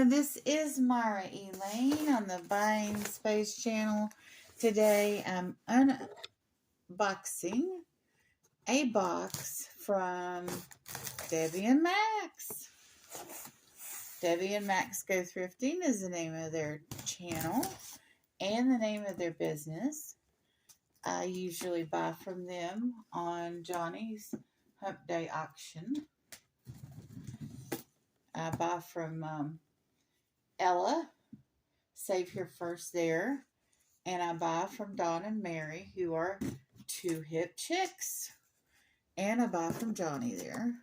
This is Myra Elaine on the Buying Space channel. Today I'm unboxing a box from Debbie and Maxx. Debbie and Maxx Go Thrifting is the name of their channel and the name of their business. I usually buy from them on Johnny's Hump Day auction. I buy from Ella, Save Here First there, and I buy from Dawn and Mary, who are two hip chicks, and I buy from Johnny there,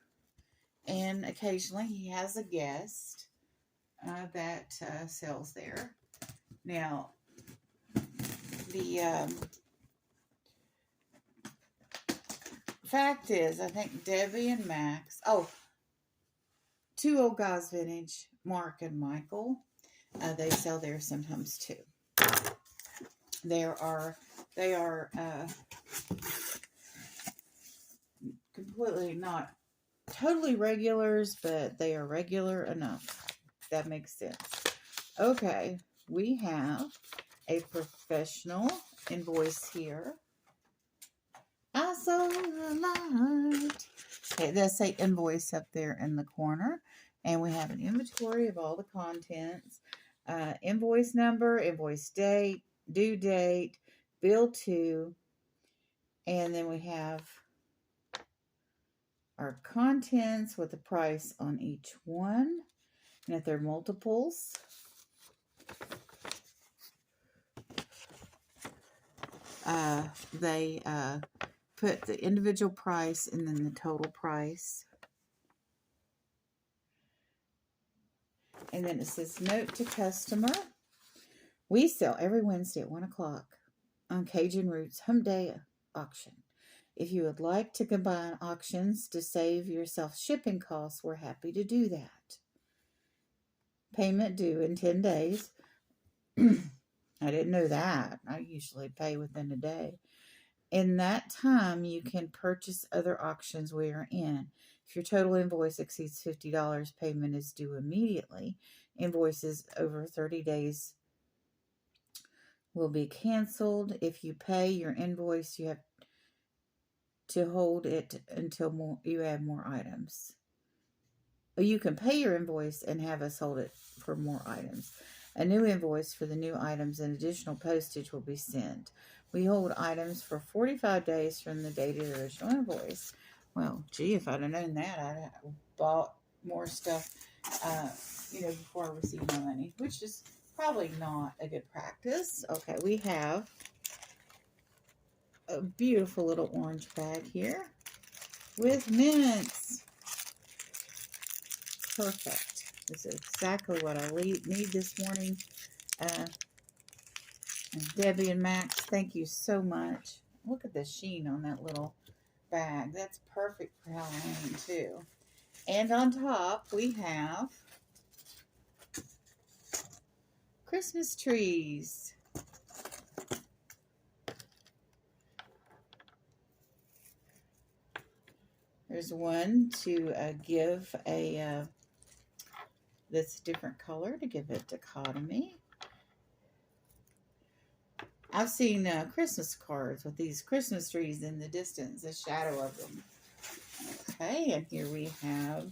and occasionally he has a guest that sells there. Now, the fact is, I think Debbie and Maxx, Two Old Guys Vintage, Mark and Michael, they sell there sometimes too. They are completely not totally regulars, but they are regular enough. That makes sense. Okay, we have a professional invoice here. I saw the light. Okay, it does say invoice up there in the corner. And we have an inventory of all the contents. Invoice number, invoice date, due date, bill to. And then we have our contents with the price on each one. And if they're multiples, they put the individual price and then the total price. And then it says, note to customer. We sell every Wednesday at 1 o'clock on Cajun Roots Hump Day auction. If you would like to combine auctions to save yourself shipping costs, we're happy to do that. Payment due in 10 days. I didn't know that. I usually pay within a day. In that time, you can purchase other auctions we are in. If your total invoice exceeds $50, payment is due immediately. Invoices over 30 days will be canceled. If you pay your invoice, you have to hold it until you add more items. Or you can pay your invoice and have us hold it for more items. A new invoice for the new items and additional postage will be sent. We hold items for 45 days from the date of the original invoice. Well, gee, if I'd have known that, I'd have bought more stuff, before I received my money, which is probably not a good practice. Okay, we have a beautiful little orange bag here with mints. Perfect. This is exactly what I need this morning. And Debbie and Max, thank you so much. Look at the sheen on that little bag. That's perfect for Halloween too. And on top we have Christmas trees. There's one to give a that's a different color to give it dichotomy. I've seen Christmas cards with these Christmas trees in the distance, the shadow of them. Okay, and here we have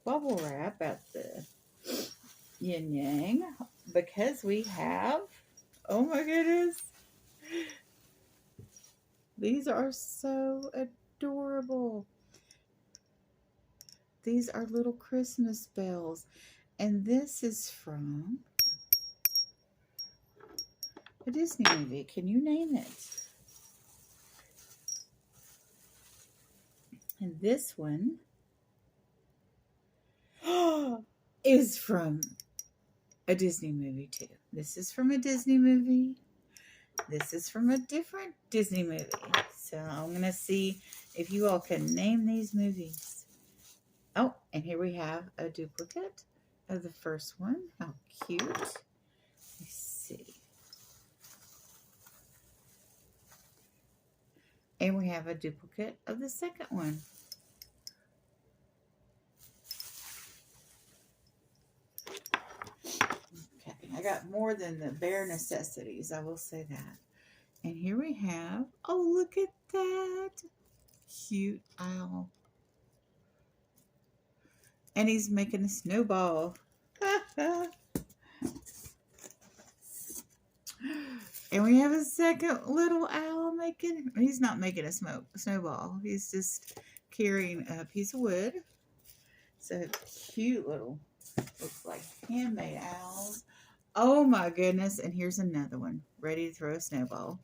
bubble wrap at the yin yang because we have, oh my goodness, these are so adorable. These are little Christmas bells, and this is from a Disney movie. Can you name it? And this one is from a Disney movie too. This is from a Disney movie. This is from a different Disney movie. So I'm going to see if you all can name these movies. Oh, and here we have a duplicate of the first one. How cute. Let's see. And we have a duplicate of the second one. got more than the bare necessities, I will say that. And here we have, oh, look at that. Cute owl. And he's making a snowball. And we have a second little owl making, he's not making a snowball. He's just carrying a piece of wood. So cute little, looks like handmade owls. Oh my goodness. And here's another one, ready to throw a snowball.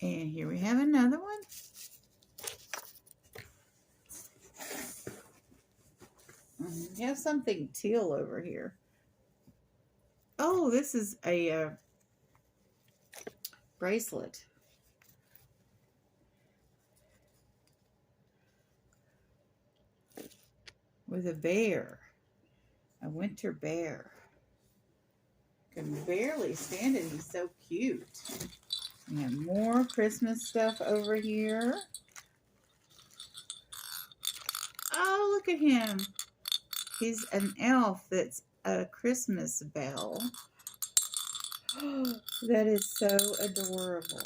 And here we have another one. You have something teal over here. Oh, this is a bracelet. With a bear. A winter bear. Can barely stand it. He's so cute. We have more Christmas stuff over here. Oh, look at him. He's an elf that's a Christmas bell. That is so adorable.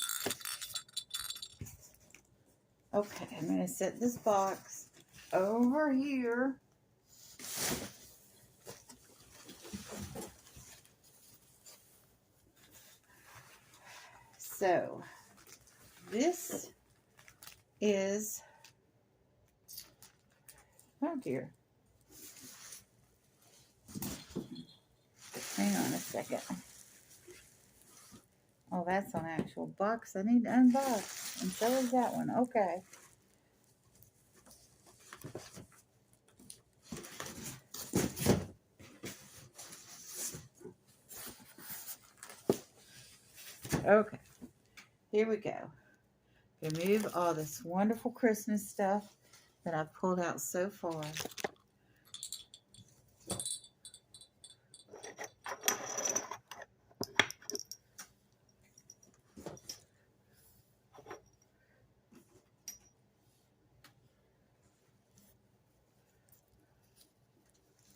Okay, I'm going to set this box over here. So, this is, oh dear. Hang on a second. Oh, that's an actual box I need to unbox. And so is that one. Okay. Okay. Here we go. Remove all this wonderful Christmas stuff that I've pulled out so far.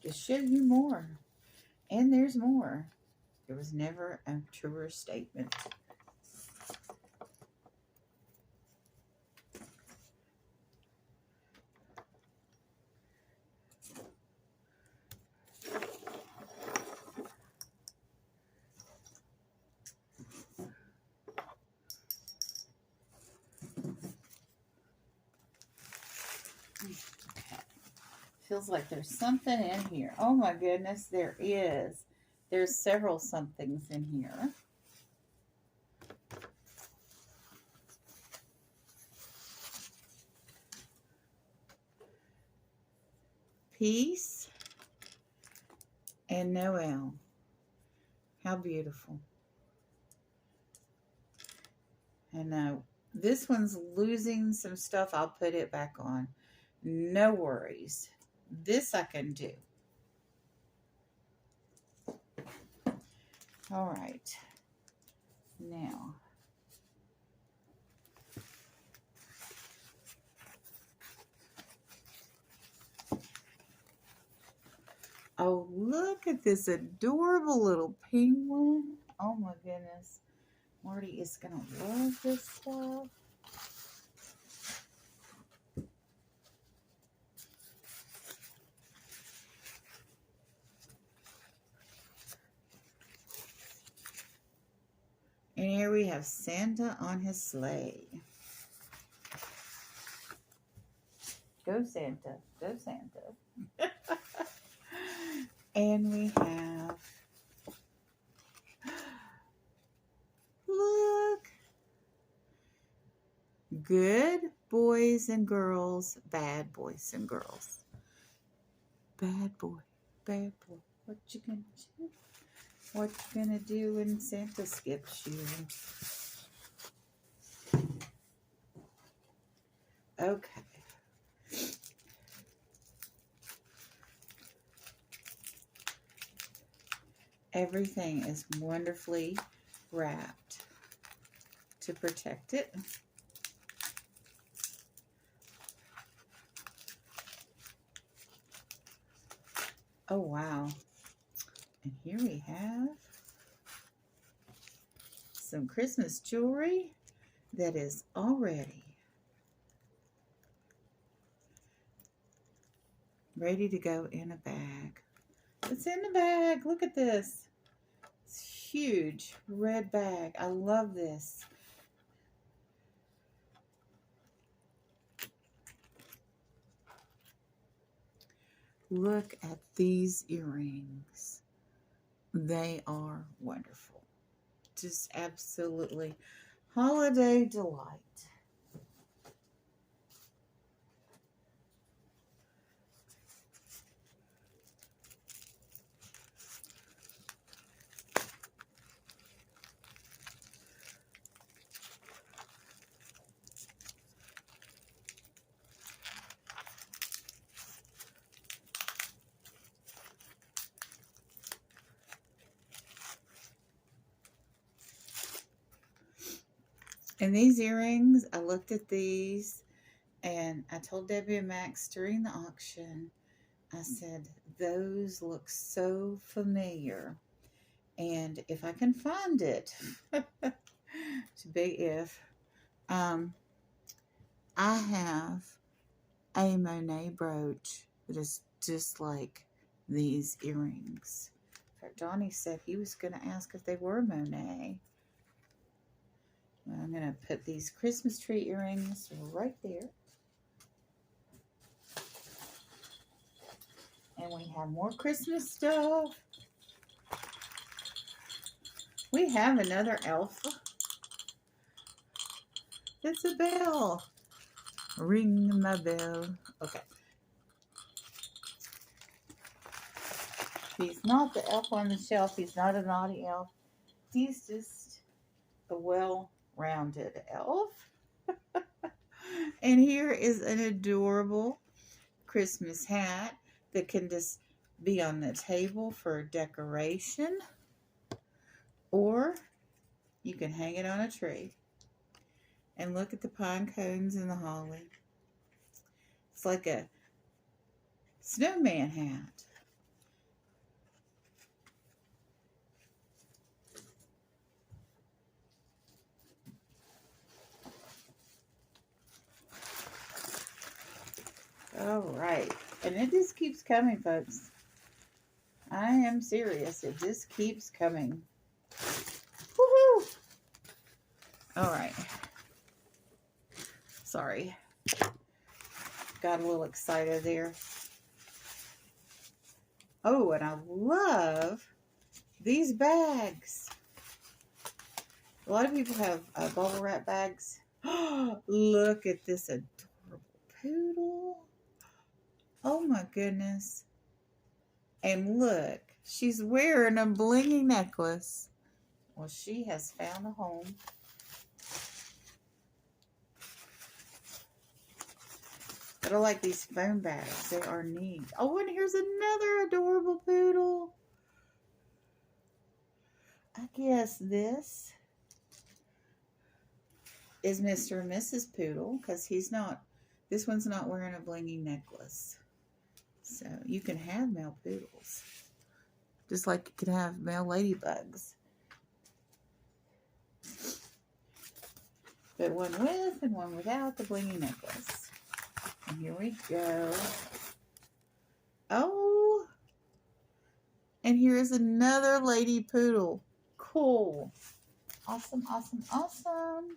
Just show you more. And there's more. There was never a truer statement. Feels like there's something in here. Oh my goodness, there is. There's several somethings in here. Peace and Noel. How beautiful. And this one's losing some stuff. I'll put it back on. No worries. This I can do. All right. Now. Oh, look at this adorable little penguin. Oh my goodness. Marty is going to love this stuff. And here we have Santa on his sleigh. Go Santa. Go Santa. And we have, look, good boys and girls, bad boys and girls. Bad boy, what you gonna do? What you gonna do when Santa skips you? Okay. Everything is wonderfully wrapped to protect it. Oh, wow. And here we have some Christmas jewelry that is already ready to go in a bag. It's in the bag. Look at this. It's huge red bag. I love this. Look at these earrings. They are wonderful. Just absolutely holiday delight. And these earrings, I looked at these and I told Debbie and Max during the auction, I said, those look so familiar. And if I can find it, it's a big if, I have a Monet brooch that is just like these earrings. In fact, Johnny said he was going to ask if they were Monet. Well, I'm going to put these Christmas tree earrings right there. And we have more Christmas stuff. We have another elf. It's a bell. Ring my bell. Okay. He's not the elf on the shelf. He's not a naughty elf. He's just a well-rounded elf. And here is an adorable Christmas hat that can just be on the table for decoration, or you can hang it on a tree. And look at the pine cones and the holly. It's like a snowman hat. All right. And it just keeps coming, folks. I am serious. It just keeps coming. Woohoo! All right. Sorry. Got a little excited there. Oh, and I love these bags. A lot of people have bubble wrap bags. Look at this adorable poodle. Oh my goodness. And look, she's wearing a blingy necklace. Well, she has found a home. But I like these phone bags. They are neat. Oh, and here's another adorable poodle. I guess this is Mr. and Mrs. Poodle, because this one's not wearing a blingy necklace. So you can have male poodles, just like you can have male ladybugs. But one with and one without the blingy necklace. And here we go. Oh, and here's another lady poodle. Cool. Awesome, awesome, awesome.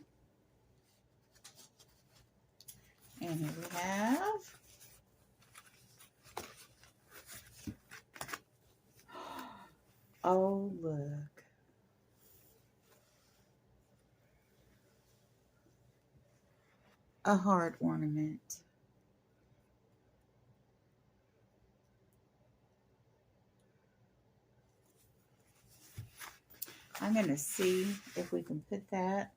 And here we have oh, look. A heart ornament. I'm going to see if we can put that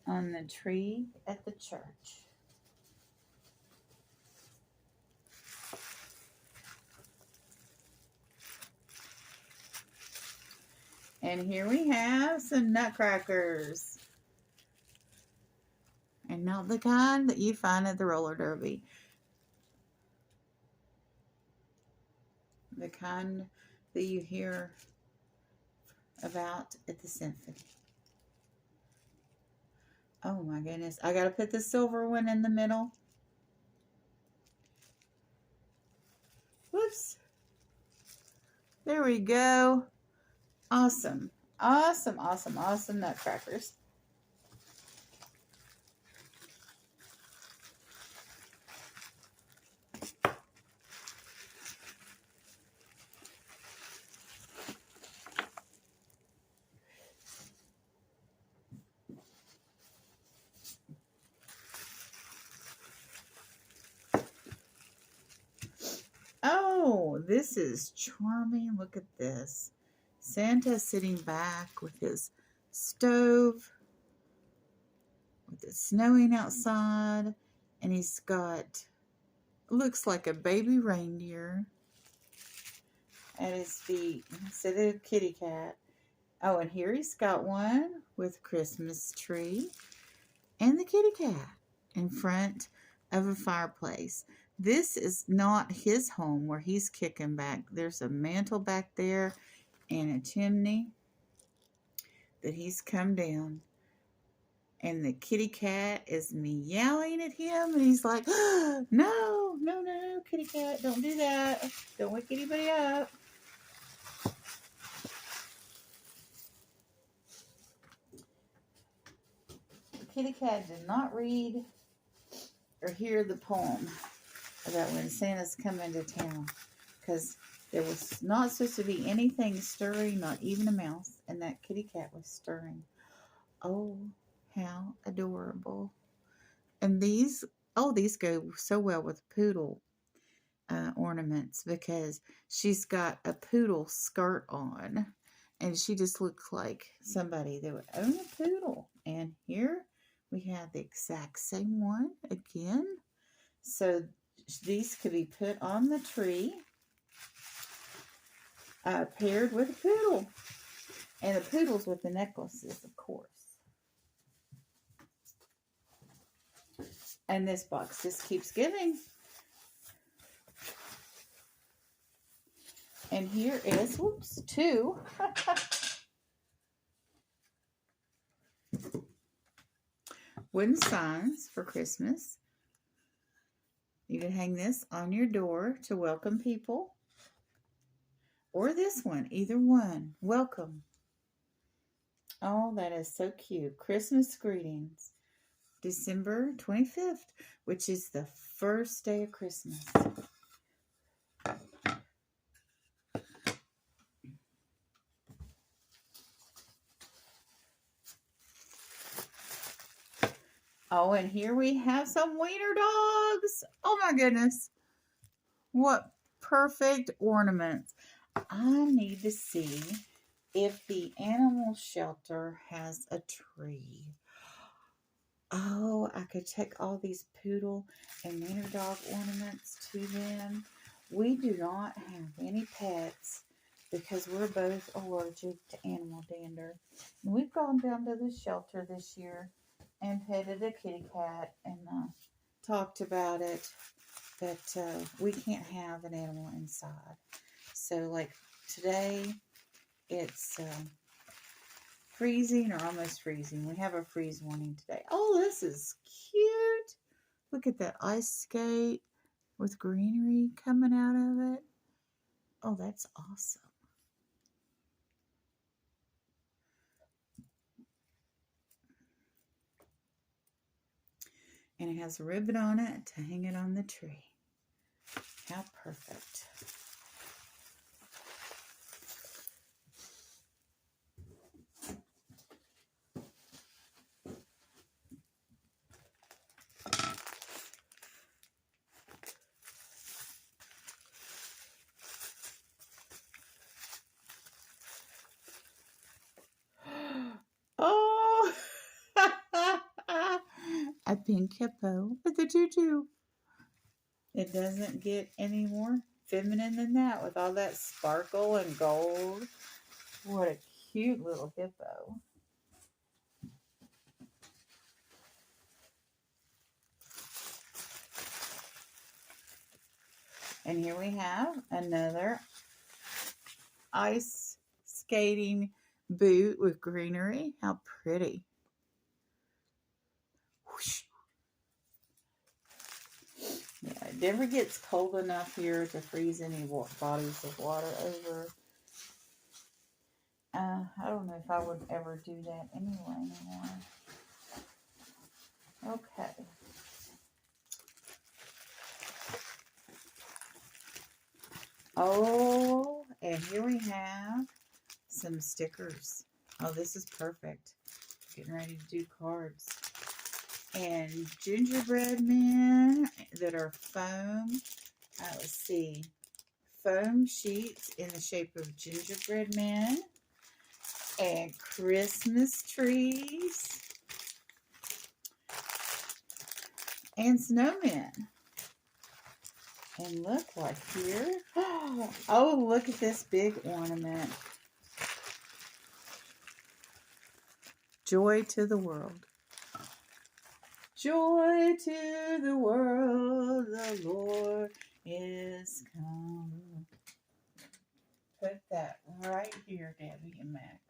on the tree at the church. And here we have some nutcrackers. And not the kind that you find at the roller derby. The kind that you hear about at the symphony. Oh my goodness. I got to put the silver one in the middle. Whoops. There we go. Awesome. Awesome, awesome, awesome nutcrackers. Oh, this is charming. Look at this. Santa sitting back with his stove, with it snowing outside, and he's got, looks like a baby reindeer at his feet instead of a kitty cat. Oh, and here he's got one with Christmas tree and the kitty cat in front of a fireplace. This is not his home where he's kicking back. There's a mantle back there and a chimney that he's come down. And the kitty cat is meowing at him, and he's like, oh, no, no, no, kitty cat, don't do that. Don't wake anybody up. The kitty cat did not read or hear the poem about when Santa's coming to town, because there was not supposed to be anything stirring, not even a mouse, and that kitty cat was stirring. Oh, how adorable. And these, oh, these go so well with poodle ornaments, because she's got a poodle skirt on, and she just looks like somebody that would own a poodle. And here we have the exact same one again. So these could be put on the tree, paired with a poodle. And the poodles with the necklaces, of course. And this box just keeps giving. And here is, whoops, 2. Wooden signs for Christmas. You can hang this on your door to welcome people. Or this one, either one. Welcome. Oh, that is so cute. Christmas greetings. December 25th, which is the first day of Christmas. Oh, and here we have some wiener dogs. Oh my goodness. What perfect ornaments. I need to see if the animal shelter has a tree. Oh, I could take all these poodle and wiener dog ornaments to them. We do not have any pets because we're both allergic to animal dander. And we've gone down to the shelter this year and petted a kitty cat and talked about it, but we can't have an animal inside. So like today, it's freezing or almost freezing. We have a freeze warning today. Oh, this is cute. Look at that ice skate with greenery coming out of it. Oh, that's awesome. And it has a ribbon on it to hang it on the tree. How perfect. Oh, a pink hippo with a tutu. It doesn't get any more feminine than that with all that sparkle and gold. What a cute little hippo. And here we have another ice skating boot with greenery. How pretty. Whoosh. Yeah, it never gets cold enough here to freeze any bodies of water over. I don't know if I would ever do that anyway anymore. Okay. Oh, and here we have some stickers. Oh, this is perfect. Getting ready to do cards. And gingerbread men that are foam. Let's see. Foam sheets in the shape of gingerbread men. And Christmas trees. And snowmen. And look what here. Oh, look at this big ornament. Joy to the world. Joy to the world, the Lord is come. Put that right here, Debbie and Max.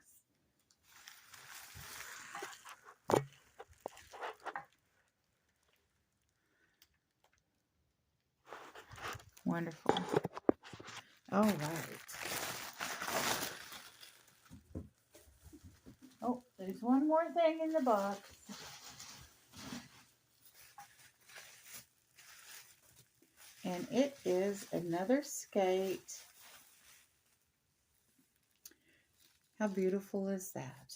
Wonderful. All right. Oh, there's one more thing in the box. And it is another skate. How beautiful is that?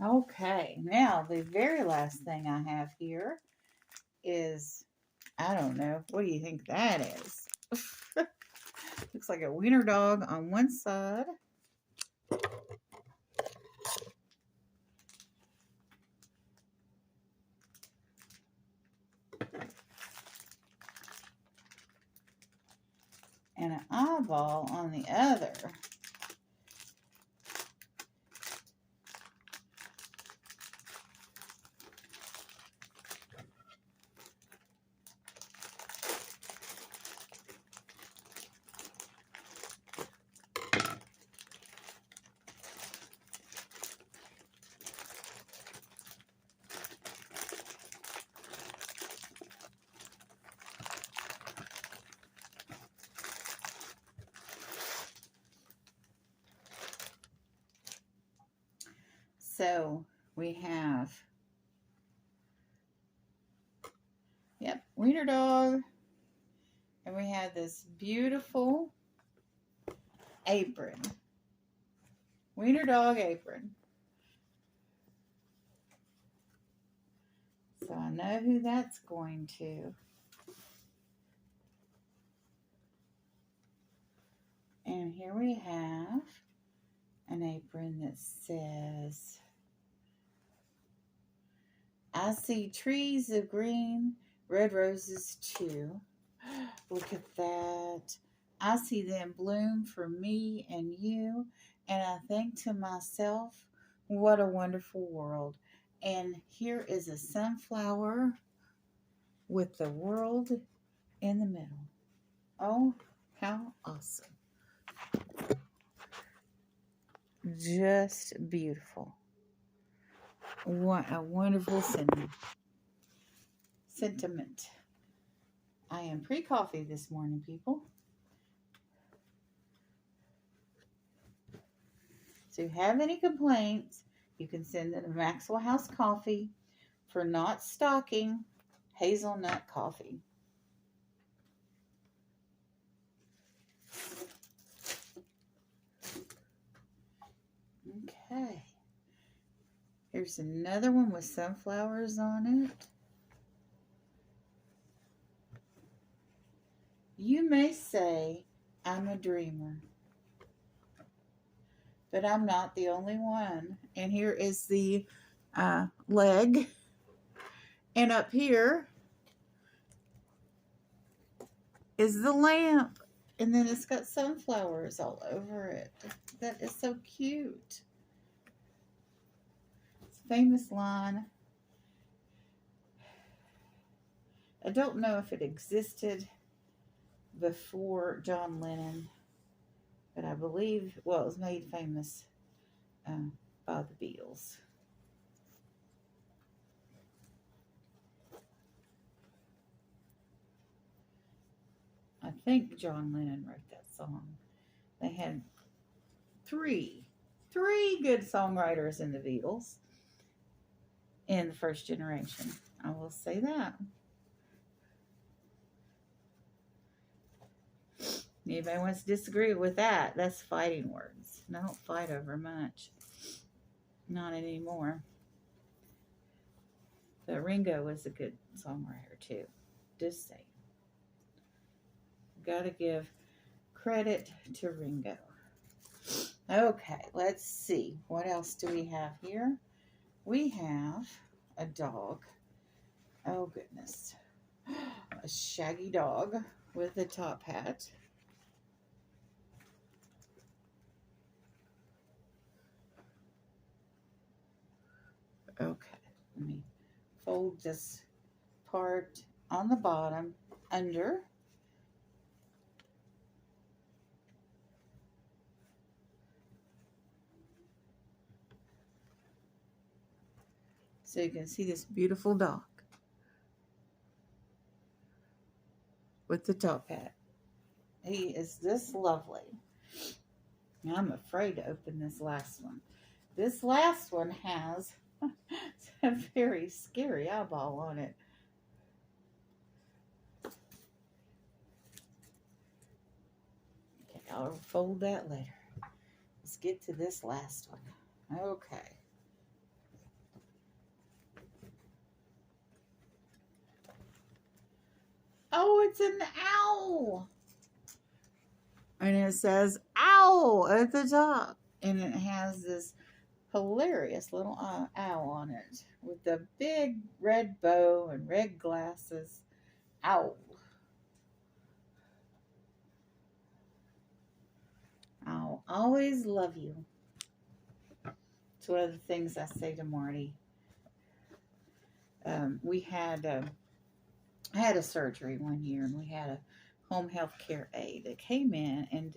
Okay, now the very last thing I have here is, I don't know, what do you think that is? Looks like a wiener dog on one side. And an eyeball on the other. So we have, yep, wiener dog. And we have this beautiful apron. Wiener dog apron. So I know who that's going to. And here we have an apron that says, I see trees of green, red roses too. Look at that. I see them bloom for me and you. And I think to myself, what a wonderful world. And here is a sunflower with the world in the middle. Oh, how awesome. Just beautiful. What a wonderful sentiment. I am pre-coffee this morning, people. So if you have any complaints, you can send them to Maxwell House Coffee for not stocking hazelnut coffee. Okay. Here's another one with sunflowers on it. You may say I'm a dreamer, but I'm not the only one. And here is the leg. And up here is the lamp. And then it's got sunflowers all over it. That is so cute. It's a famous line. I don't know if it existed before John Lennon, but I believe, well, it was made famous by the Beatles. I think John Lennon wrote that song. They had three good songwriters in the Beatles in the first generation. I will say that. Anybody wants to disagree with that, that's fighting words. And I don't fight over much. Not anymore. But Ringo was a good songwriter too. Just saying. Gotta give credit to Ringo. Okay, let's see. What else do we have here? We have a dog. Oh, goodness. A shaggy dog with a top hat. Okay, let me fold this part on the bottom under. So you can see this beautiful dog with the top hat. He is this lovely. Now I'm afraid to open this last one. This last one has a very scary eyeball on it. Okay, I'll fold that later. Let's get to this last one. Okay. Oh, it's an owl. And it says owl at the top. And it has this hilarious little owl on it with the big red bow and red glasses. Owl. I'll always love you. It's one of the things I say to Marty. I had a surgery one year, and we had a home health care aide that came in and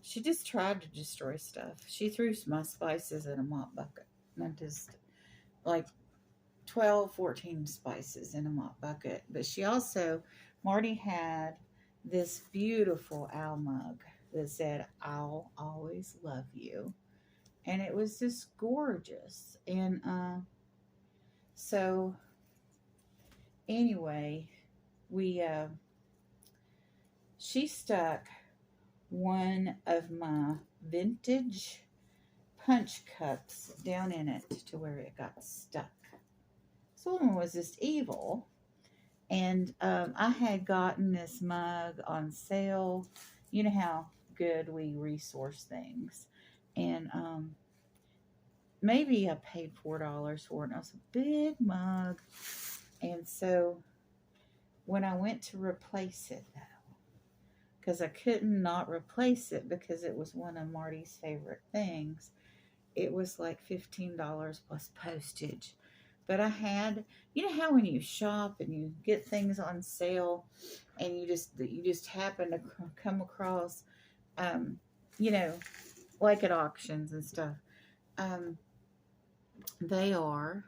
she just tried to destroy stuff. She threw my spices in a mop bucket. And just like 12, 14 spices in a mop bucket. But she also, Marty had this beautiful owl mug that said, "I'll always love you." And it was just gorgeous. And so anyway, she stuck one of my vintage punch cups down in it to where it got stuck. This woman was just evil. And I had gotten this mug on sale. You know how good we resource things. And maybe I paid $4 for it. And it was a big mug. And so when I went to replace it, though, because I couldn't not replace it because it was one of Marty's favorite things, it was like $15 plus postage. But I had, you know how when you shop and you get things on sale and you just happen to come across, you know, like at auctions and stuff, they are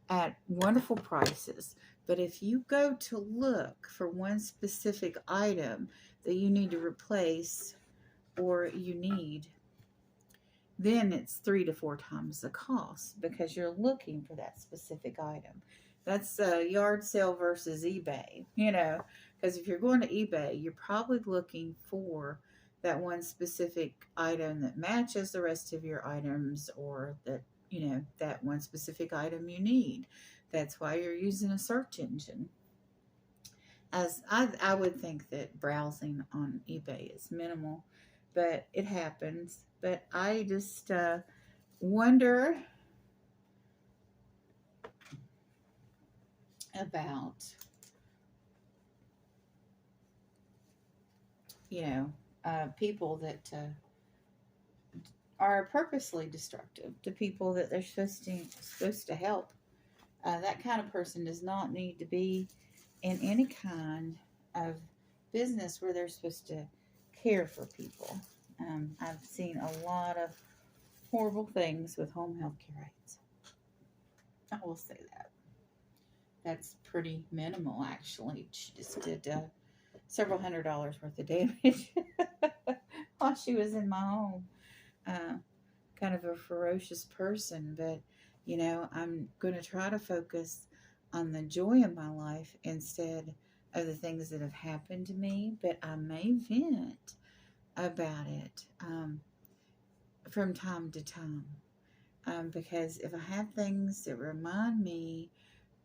at wonderful prices. But if you go to look for one specific item that you need to replace or you need, then it's 3 to 4 times the cost because you're looking for that specific item. That's a yard sale versus eBay, you know, because if you're going to eBay, you're probably looking for that one specific item that matches the rest of your items, or that, you know, that one specific item you need. That's why you're using a search engine. As I would think that browsing on eBay is minimal, but it happens. But I just wonder about, you know, people that are purposely destructive to people that they're supposed to help. That kind of person does not need to be in any kind of business where they're supposed to care for people. I've seen a lot of horrible things with home health care aides. I will say that. That's pretty minimal, actually. She just did several $100s worth of damage while she was in my home. Uh, Kind of a ferocious person, but I'm going to try to focus on the joy of my life instead of the things that have happened to me. But I may vent about it from time to time, because if I have things that remind me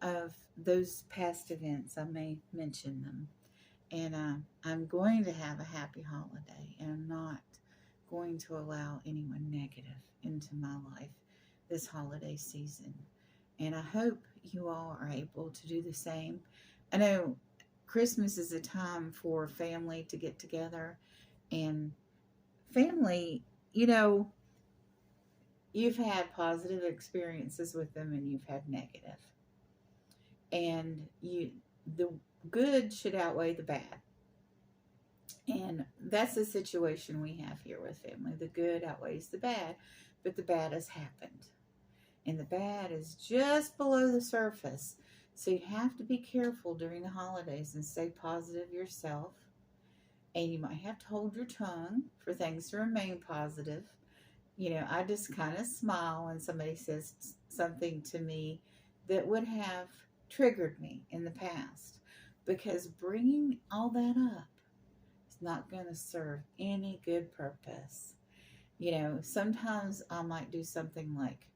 of those past events, I may mention them. And I'm going to have a happy holiday, and I'm not going to allow anyone negative into my life this holiday season. And I hope you all are able to do the same. I know Christmas is a time for family to get together, and family, you've had positive experiences with them and you've had negative. And the good should outweigh the bad. And that's the situation we have here with family. The good outweighs the bad, but the bad has happened. And the bad is just below the surface. So you have to be careful during the holidays and stay positive yourself. And you might have to hold your tongue for things to remain positive. I just kind of smile when somebody says something to me that would have triggered me in the past. Because bringing all that up, not going to serve any good purpose. Sometimes I might do something like,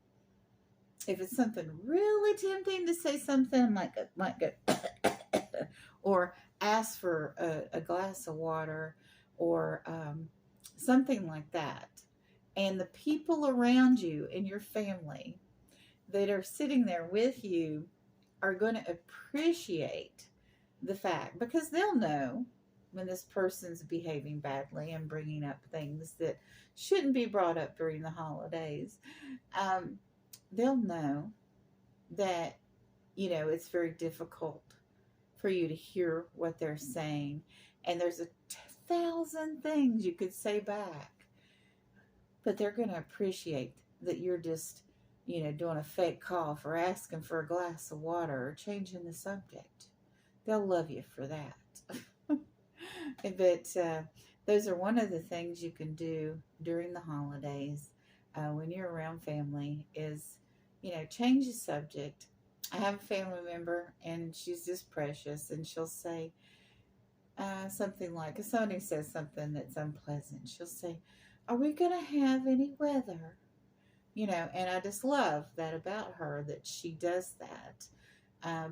if it's something really tempting to say something, I might go, or ask for a glass of water, or something like that. And the people around you in your family that are sitting there with you are going to appreciate the fact, because they'll know when this person's behaving badly and bringing up things that shouldn't be brought up during the holidays. They'll know that, it's very difficult for you to hear what they're saying. And there's 1,000 things you could say back. But they're going to appreciate that you're just, doing a fake cough or asking for a glass of water or changing the subject. They'll love you for that. But those are one of the things you can do during the holidays when you're around family is, change the subject. I have a family member, and she's just precious, and she'll say something like, if somebody says something that's unpleasant, she'll say, "Are we going to have any weather?" And I just love that about her, that she does that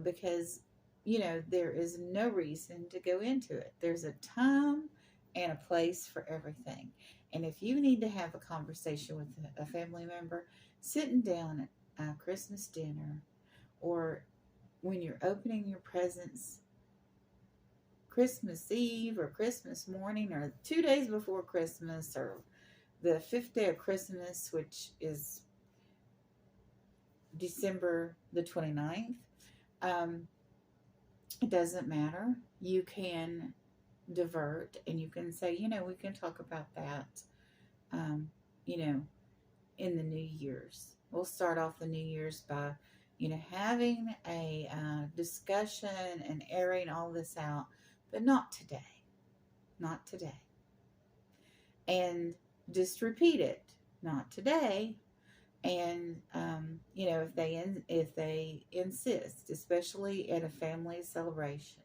because there is no reason to go into it. There's a time and a place for everything. And if you need to have a conversation with a family member, sitting down at Christmas dinner, or when you're opening your presents Christmas Eve or Christmas morning, or 2 days before Christmas, or the 5th day of Christmas, which is December the 29th, it doesn't matter. You can divert, and you can say, we can talk about that, in the New Year's. We'll start off the New Year's by, having a discussion and airing all this out, but not today. Not today. And just repeat it. Not today. And if they insist, especially at a family celebration,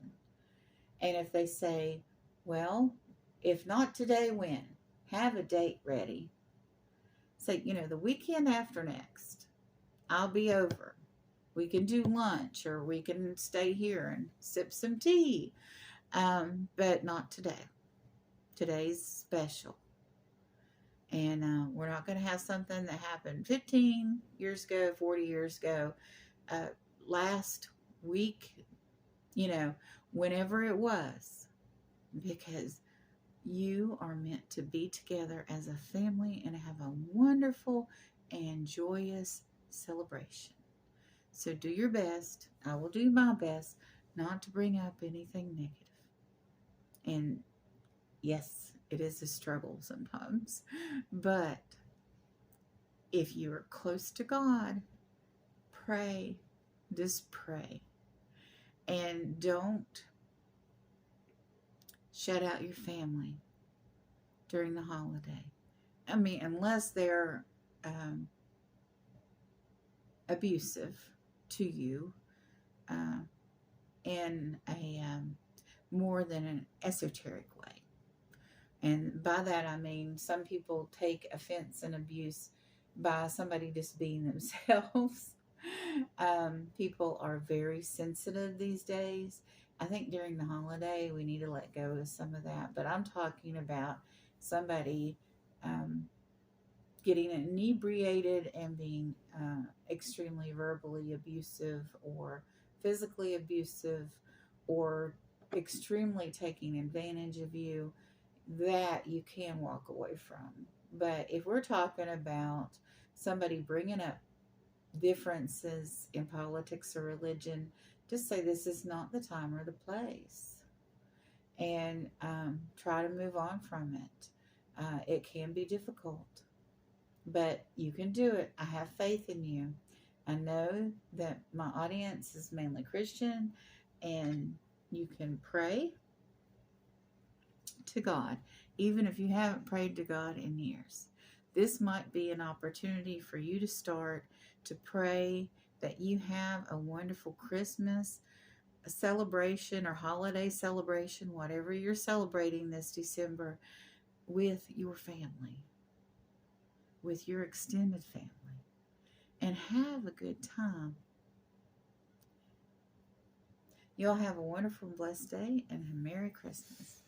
and if they say, well, if not today, when? Have a date ready. Say, the weekend after next, I'll be over. We can do lunch, or we can stay here and sip some tea, but not today. Today's special. And we're not going to have something that happened 15 years ago, 40 years ago, last week, whenever it was. Because you are meant to be together as a family and have a wonderful and joyous celebration. So do your best. I will do my best not to bring up anything negative. And yes, it is a struggle sometimes, but if you're close to God, pray. Just pray. And don't shut out your family during the holiday. I mean, unless they're abusive to you in a more than an esoteric way. And by that I mean some people take offense and abuse by somebody just being themselves. People are very sensitive these days. I think during the holiday we need to let go of some of that. But I'm talking about somebody getting inebriated and being extremely verbally abusive or physically abusive or extremely taking advantage of you, that you can walk away from. But if we're talking about somebody bringing up differences in politics or religion, just say this is not the time or the place, and try to move on from it. It can be difficult, but you can do it. I have faith in you. I know that my audience is mainly Christian, and you can pray to God, even if you haven't prayed to God in years. This might be an opportunity for you to start to pray that you have a wonderful Christmas, a celebration or holiday celebration, whatever you're celebrating this December, with your family, with your extended family, and have a good time. Y'all have a wonderful, blessed day, and a Merry Christmas.